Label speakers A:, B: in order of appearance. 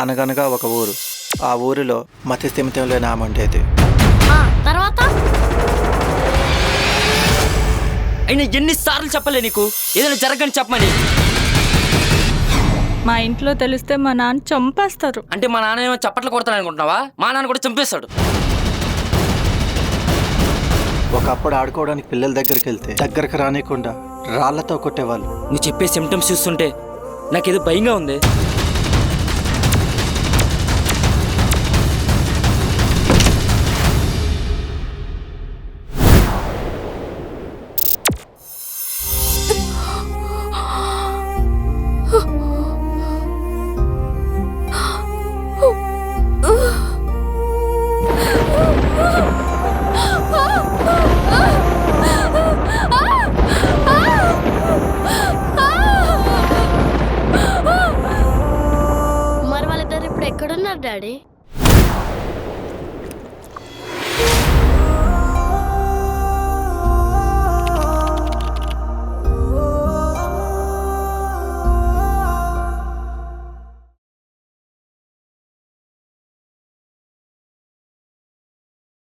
A: అనగనగా ఒక ఊరు. ఆ ఊరిలో మతి స్థిమితం లేని ఆమె ఉండేది.
B: తర్వాత
C: అయినా ఎన్నిసార్లు చెప్పలే నీకు ఏదైనా జరగని చెప్పమని?
D: మా ఇంట్లో తెలిస్తే మా నాన్న చంపేస్తారు.
C: అంటే మా నాన్న ఏమో చప్పట్లు కొడతాను అనుకుంటున్నావా? మా నాన్న కూడా చంపేస్తాడు.
A: ఒకప్పుడు ఆడుకోవడానికి పిల్లల దగ్గరికి వెళ్తే దగ్గరకు రానికుండా రాళ్లతో కొట్టేవాళ్ళు.
C: నువ్వు చెప్పే సిమ్టమ్స్ చూస్తుంటే నాకేదో భయంగా ఉంది.
B: మరి వాళ్ళిద్దరు ఇప్పుడు ఎక్కడున్నారు డాడీ?